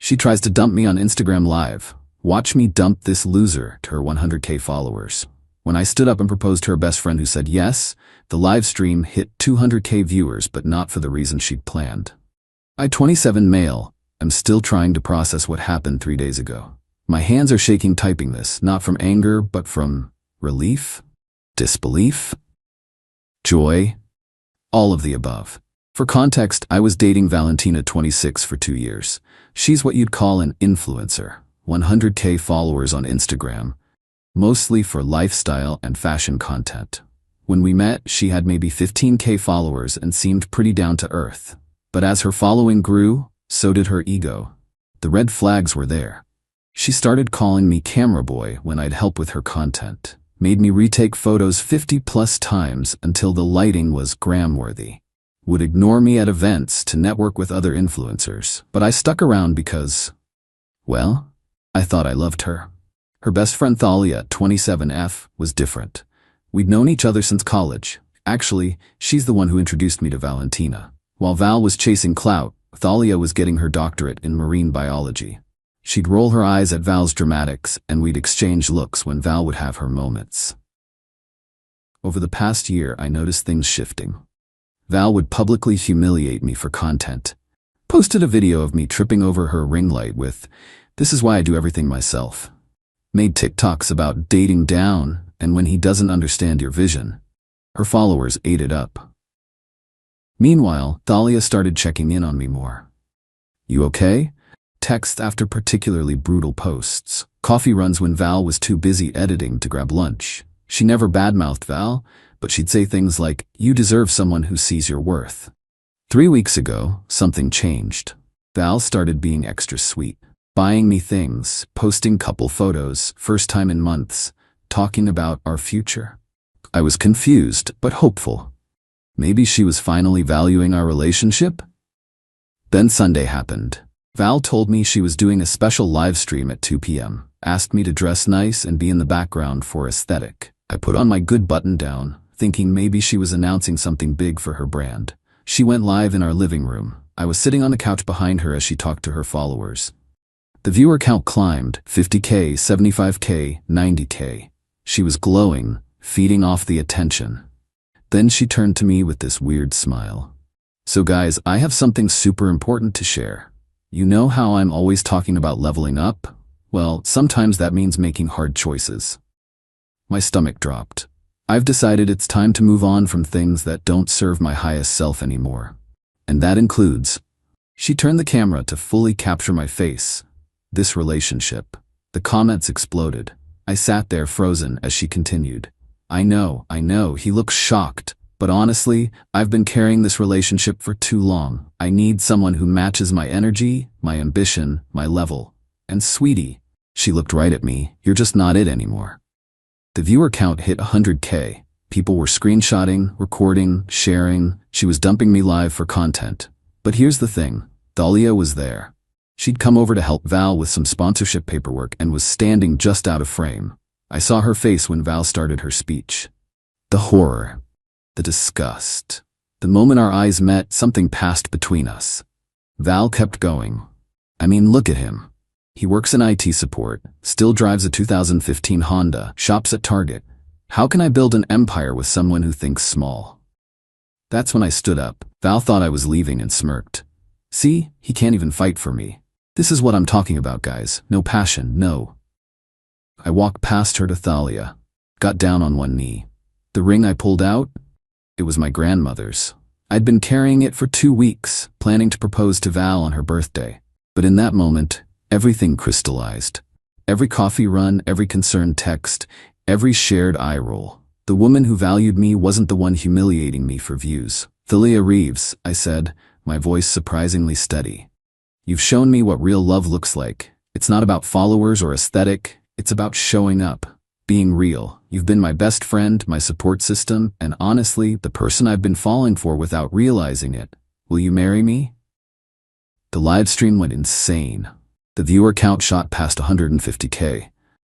She tries to dump me on Instagram Live. Watch me dump this loser to her 100K followers. When I stood up and proposed to her best friend who said yes, the live stream hit 200K viewers, but not for the reason she'd planned. I, 27 male, am still trying to process what happened 3 days ago. My hands are shaking typing this, not from anger, but from relief, disbelief, joy, all of the above. For context, I was dating Valentina, 26, for 2 years. She's what you'd call an influencer, 100K followers on Instagram, mostly for lifestyle and fashion content. When we met, she had maybe 15K followers and seemed pretty down to earth. But as her following grew, so did her ego. The red flags were there. She started calling me camera boy when I'd help with her content, made me retake photos 50+ times until the lighting was gram-worthy, would ignore me at events to network with other influencers. But I stuck around because, well, I thought I loved her. Her best friend Thalia, 27F, was different. We'd known each other since college. Actually, she's the one who introduced me to Valentina. While Val was chasing clout, Thalia was getting her doctorate in marine biology. She'd roll her eyes at Val's dramatics, and we'd exchange looks when Val would have her moments. Over the past year, I noticed things shifting. Val would publicly humiliate me for content. Posted a video of me tripping over her ring light with, "This is why I do everything myself." Made TikToks about dating down, and when he doesn't understand your vision. Her followers ate it up. Meanwhile, Thalia started checking in on me more. "You okay?" Text after particularly brutal posts. Coffee runs when Val was too busy editing to grab lunch. She never badmouthed Val, but she'd say things like, "You deserve someone who sees your worth." 3 weeks ago, something changed. Val started being extra sweet, buying me things, posting couple photos, first time in months, talking about our future. I was confused, but hopeful. Maybe she was finally valuing our relationship? Then Sunday happened. Val told me she was doing a special live stream at 2 p.m., asked me to dress nice and be in the background for aesthetic. I put on my good button down, thinking maybe she was announcing something big for her brand. She went live in our living room. I was sitting on the couch behind her as she talked to her followers. The viewer count climbed, 50K, 75K, 90K. She was glowing, feeding off the attention. Then she turned to me with this weird smile. "So guys, I have something super important to share. You know how I'm always talking about leveling up? Well, sometimes that means making hard choices." My stomach dropped. I've decided it's time to move on from things that don't serve my highest self anymore. And that includes... She turned the camera to fully capture my face. This relationship. The comments exploded. I sat there frozen as she continued. I know, he looks shocked. But honestly, I've been carrying this relationship for too long. I need someone who matches my energy, my ambition, my level. And sweetie," she looked right at me, "you're just not it anymore." The viewer count hit 100K. People were screenshotting, recording, sharing. She was dumping me live for content. But here's the thing, Thalia was there. She'd come over to help Val with some sponsorship paperwork and was standing just out of frame. I saw her face when Val started her speech. The horror. The disgust. The moment our eyes met, something passed between us. Val kept going. I mean, look at him. He works in IT support, still drives a 2015 Honda, shops at Target. How can I build an empire with someone who thinks small? That's when I stood up. Val thought I was leaving and smirked. "See, he can't even fight for me. This is what I'm talking about, guys. No passion, no." I walked past her to Thalia, got down on one knee. The ring I pulled out? It was my grandmother's. I'd been carrying it for 2 weeks, planning to propose to Val on her birthday. But in that moment, everything crystallized. Every coffee run, every concerned text, every shared eye roll. The woman who valued me wasn't the one humiliating me for views. "Thalia Reeves," I said, my voice surprisingly steady. "You've shown me what real love looks like. It's not about followers or aesthetic, it's about showing up. Being real. You've been my best friend, my support system, and honestly, the person I've been falling for without realizing it. Will you marry me?" The live stream went insane. The viewer count shot past 150K.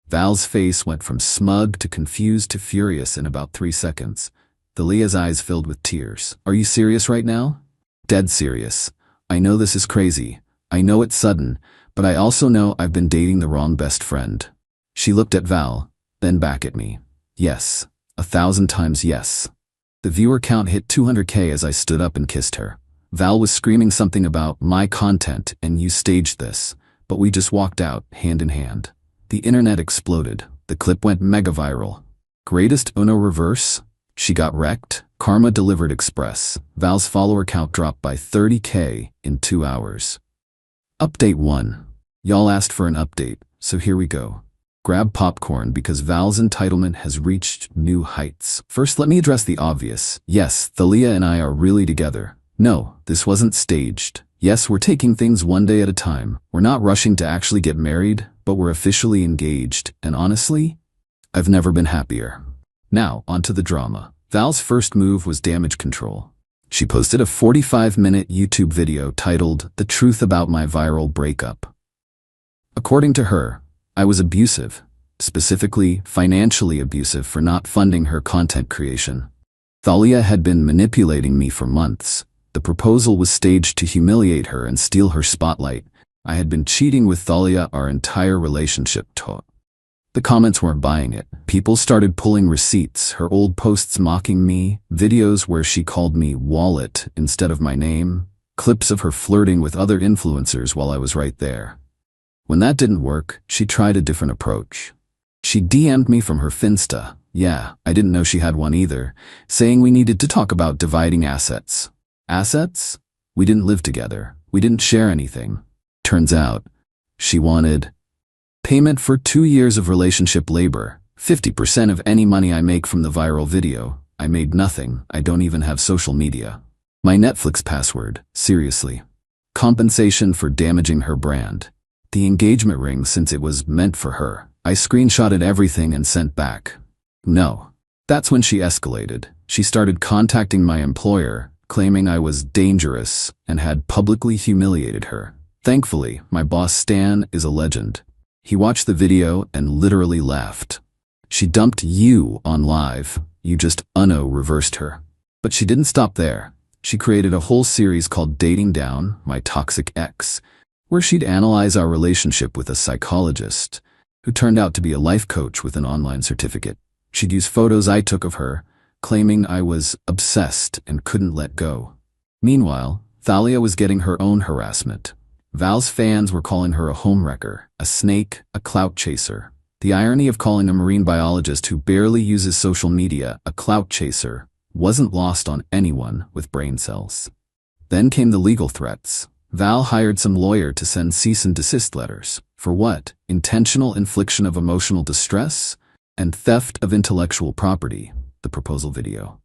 Val's face went from smug to confused to furious in about 3 seconds. Thalia's eyes filled with tears. "Are you serious right now?" "Dead serious. I know this is crazy. I know it's sudden, But I also know I've been dating the wrong best friend. She looked at Val, then back at me. Yes, 1,000 times yes. The viewer count hit 200K as I stood up and kissed her. Val was screaming something about my content and you staged this, but we just walked out, hand in hand. The internet exploded. The clip went mega viral. Greatest Uno reverse? She got wrecked. Karma delivered express. Val's follower count dropped by 30K in 2 hours. Update 1. Y'all asked for an update, so here we go. Grab popcorn because Val's entitlement has reached new heights. First, let me address the obvious. Yes, Thalia and I are really together. No, this wasn't staged. Yes, we're taking things one day at a time. We're not rushing to actually get married, but we're officially engaged, and honestly, I've never been happier. Now, onto the drama. Val's first move was damage control. She posted a 45-minute YouTube video titled, "The Truth About My Viral Breakup." According to her, I was abusive, specifically financially abusive for not funding her content creation. Thalia had been manipulating me for months. The proposal was staged to humiliate her and steal her spotlight. I had been cheating with Thalia our entire relationship. The comments weren't buying it. People started pulling receipts, her old posts mocking me, videos where she called me wallet instead of my name, clips of her flirting with other influencers while I was right there. When that didn't work, she tried a different approach. She DM'd me from her Finsta. Yeah, I didn't know she had one either, saying we needed to talk about dividing assets. Assets? We didn't live together. We didn't share anything. Turns out, she wanted payment for 2 years of relationship labor, 50% of any money I make from the viral video. I made nothing. I don't even have social media. My Netflix password, seriously. Compensation for damaging her brand. The engagement ring since it was meant for her. I screenshotted everything and sent back. No. That's when she escalated. She started contacting my employer, claiming I was dangerous and had publicly humiliated her. Thankfully, my boss Stan is a legend. He watched the video and literally laughed. She dumped you on live. You just reversed her. But she didn't stop there. She created a whole series called Dating Down, My Toxic Ex, where she'd analyze our relationship with a psychologist, who turned out to be a life coach with an online certificate. She'd use photos I took of her, claiming I was obsessed and couldn't let go. Meanwhile, Thalia was getting her own harassment. Val's fans were calling her a homewrecker, a snake, a clout chaser. The irony of calling a marine biologist who barely uses social media a clout chaser wasn't lost on anyone with brain cells. Then came the legal threats. Val hired some lawyer to send cease and desist letters. For what? Intentional infliction of emotional distress and theft of intellectual property, the proposal video.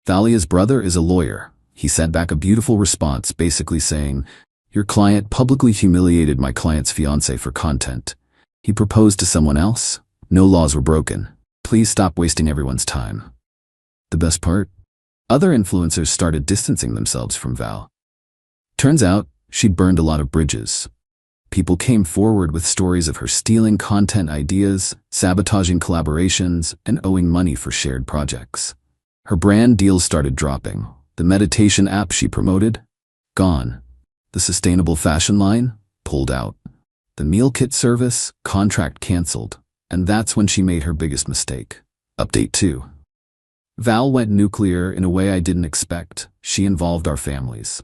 Thalia's brother is a lawyer. He sent back a beautiful response basically saying, "Your client publicly humiliated my client's fiancé for content. He proposed to someone else. No laws were broken. Please stop wasting everyone's time." The best part? Other influencers started distancing themselves from Val. Turns out, she'd burned a lot of bridges. People came forward with stories of her stealing content ideas, sabotaging collaborations, and owing money for shared projects. Her brand deals started dropping. The meditation app she promoted? Gone. The sustainable fashion line? Pulled out. The meal kit service? Contract canceled. And that's when she made her biggest mistake. Update 2. Val went nuclear in a way I didn't expect. She involved our families.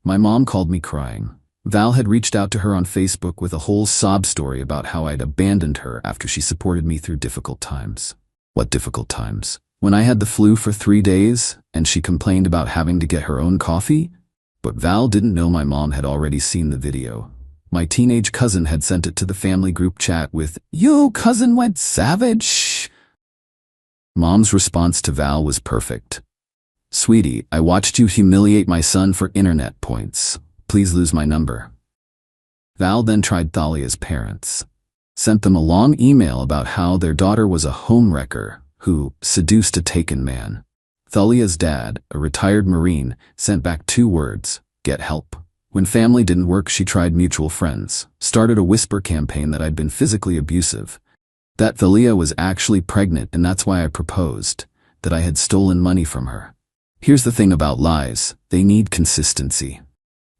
My mom called me crying. Val had reached out to her on Facebook with a whole sob story about how I'd abandoned her after she supported me through difficult times. What difficult times? When I had the flu for 3 days and she complained about having to get her own coffee? But Val didn't know my mom had already seen the video. My teenage cousin had sent it to the family group chat with, "Yo, cousin went savage." Mom's response to Val was perfect. "Sweetie, I watched you humiliate my son for internet points. Please lose my number." Val then tried Thalia's parents. Sent them a long email about how their daughter was a homewrecker who seduced a taken man. Thalia's dad, a retired Marine, sent back 2 words, "Get help." When family didn't work, she tried mutual friends, started a whisper campaign that I'd been physically abusive, that Thalia was actually pregnant and that's why I proposed, that I had stolen money from her. Here's the thing about lies, they need consistency.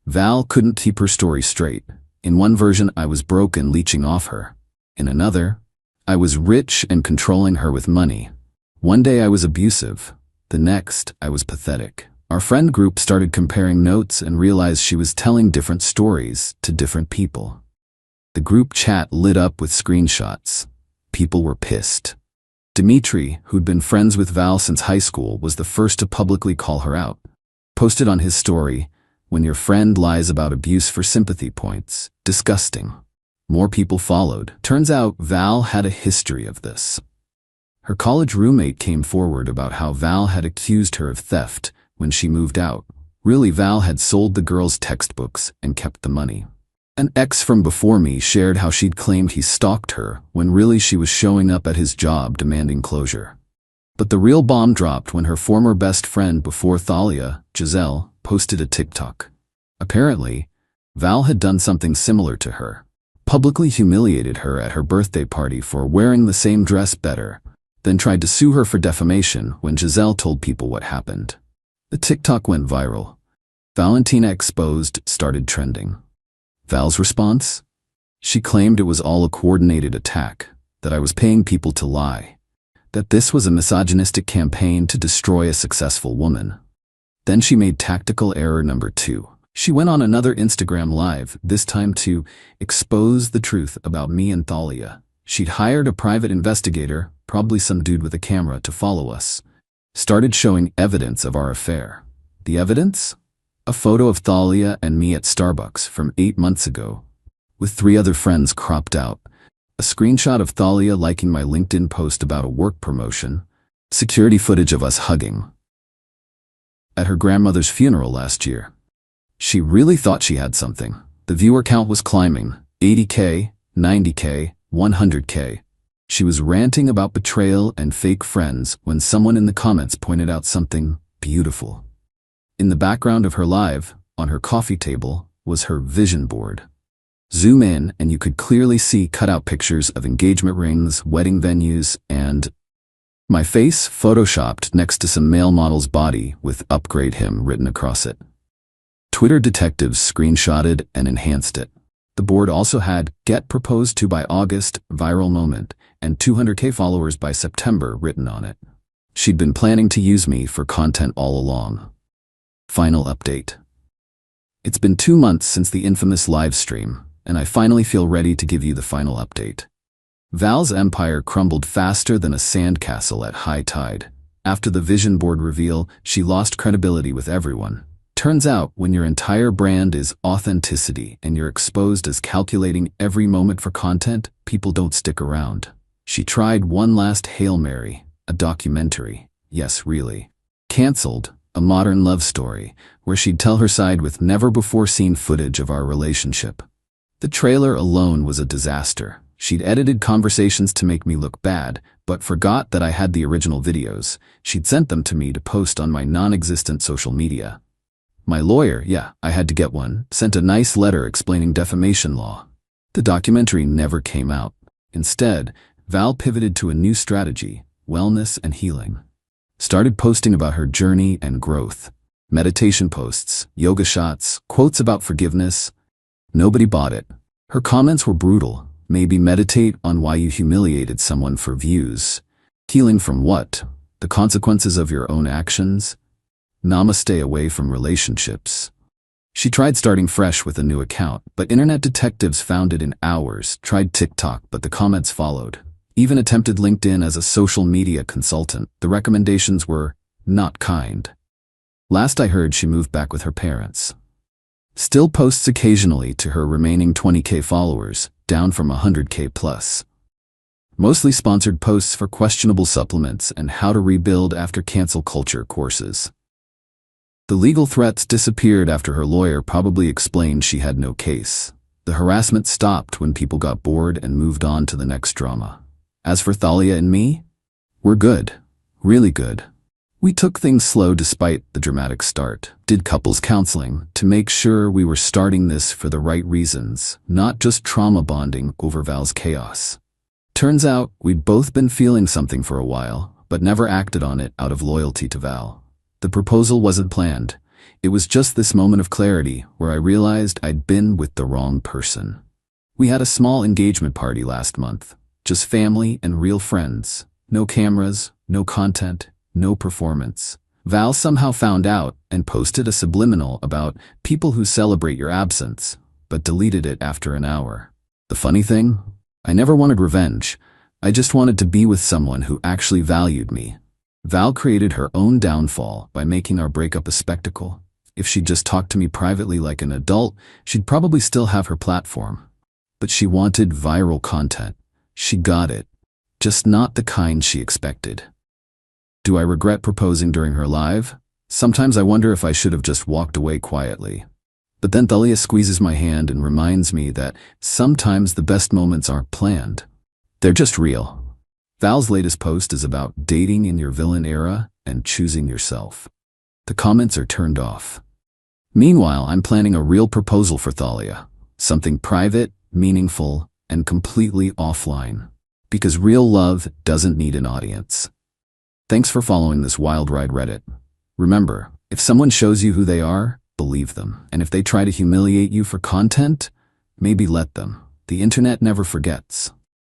Val couldn't keep her story straight. In one version, I was broke and leeching off her. In another, I was rich and controlling her with money. One day I was abusive. The next, I was pathetic. Our friend group started comparing notes and realized she was telling different stories to different people. The group chat lit up with screenshots. People were pissed. Dimitri, who'd been friends with Val since high school, was the first to publicly call her out. Posted on his story, "When your friend lies about abuse for sympathy points. Disgusting." More people followed. Turns out Val had a history of this. Her college roommate came forward about how Val had accused her of theft when she moved out. Really, Val had sold the girl's textbooks and kept the money. An ex from before me shared how she'd claimed he stalked her when really she was showing up at his job demanding closure. But the real bomb dropped when her former best friend before Thalia, Giselle, posted a TikTok. Apparently, Val had done something similar to her. Publicly humiliated her at her birthday party for wearing the same dress better, then tried to sue her for defamation when Giselle told people what happened. The TikTok went viral. Valentina Exposed started trending. Val's response? She claimed it was all a coordinated attack, that I was paying people to lie, that this was a misogynistic campaign to destroy a successful woman. Then she made tactical error number 2. She went on another Instagram live, this time to expose the truth about me and Thalia. She'd hired a private investigator, probably some dude with a camera, to follow us. Started showing evidence of our affair. The evidence? A photo of Thalia and me at Starbucks from 8 months ago, with 3 other friends cropped out. A screenshot of Thalia liking my LinkedIn post about a work promotion. Security footage of us hugging. At her grandmother's funeral last year. She really thought she had something. The viewer count was climbing. 80K, 90K, 100K. She was ranting about betrayal and fake friends when someone in the comments pointed out something beautiful. In the background of her live, on her coffee table, was her vision board. Zoom in and you could clearly see cutout pictures of engagement rings, wedding venues, and my face photoshopped next to some male model's body with "Upgrade him" written across it. Twitter detectives screenshotted and enhanced it. The board also had "Get proposed to by August, viral moment," and 200K followers by September written on it. She'd been planning to use me for content all along. Final update. It's been 2 months since the infamous live stream, and I finally feel ready to give you the final update. Val's empire crumbled faster than a sandcastle at high tide. After the vision board reveal, she lost credibility with everyone. Turns out, when your entire brand is authenticity and you're exposed as calculating every moment for content, people don't stick around. She tried one last Hail Mary, a documentary. Yes, really. Cancelled. A modern love story, where she'd tell her side with never-before-seen footage of our relationship. The trailer alone was a disaster. She'd edited conversations to make me look bad, but forgot that I had the original videos. She'd sent them to me to post on my non-existent social media. My lawyer, I had to get one, sent a nice letter explaining defamation law. The documentary never came out. Instead, Val pivoted to a new strategy: wellness and healing. Started posting about her journey and growth. Meditation posts, yoga shots, quotes about forgiveness. Nobody bought it. Her comments were brutal. Maybe meditate on why you humiliated someone for views. Healing from what? The consequences of your own actions? Namaste away from relationships. She tried starting fresh with a new account, but internet detectives found it in hours. Tried TikTok, but the comments followed. Even attempted LinkedIn as a social media consultant. The recommendations were not kind. Last I heard, she moved back with her parents. Still posts occasionally to her remaining 20K followers, down from 100K plus. Mostly sponsored posts for questionable supplements and how to rebuild after cancel culture courses. The legal threats disappeared after her lawyer probably explained she had no case. The harassment stopped when people got bored and moved on to the next drama. As for Thalia and me, we're good. Really good. We took things slow despite the dramatic start. Did couples counseling to make sure we were starting this for the right reasons, not just trauma bonding over Val's chaos. Turns out we'd both been feeling something for a while, but never acted on it out of loyalty to Val. The proposal wasn't planned. It was just this moment of clarity where I realized I'd been with the wrong person. We had a small engagement party last month. Just family and real friends. No cameras, no content, no performance. Val somehow found out and posted a subliminal about people who celebrate your absence, but deleted it after an hour. The funny thing? I never wanted revenge. I just wanted to be with someone who actually valued me. Val created her own downfall by making our breakup a spectacle. If she'd just talked to me privately like an adult, she'd probably still have her platform. But she wanted viral content. She got it. Just not the kind she expected. Do I regret proposing during her live? Sometimes I wonder if I should have just walked away quietly. But then Thalia squeezes my hand and reminds me that sometimes the best moments aren't planned. They're just real. Val's latest post is about dating in your villain era and choosing yourself. The comments are turned off. Meanwhile, I'm planning a real proposal for Thalia. Something private, meaningful, and completely offline. Because real love doesn't need an audience. Thanks for following this wild ride Reddit. Remember, if someone shows you who they are, believe them. And if they try to humiliate you for content, maybe let them. The internet never forgets.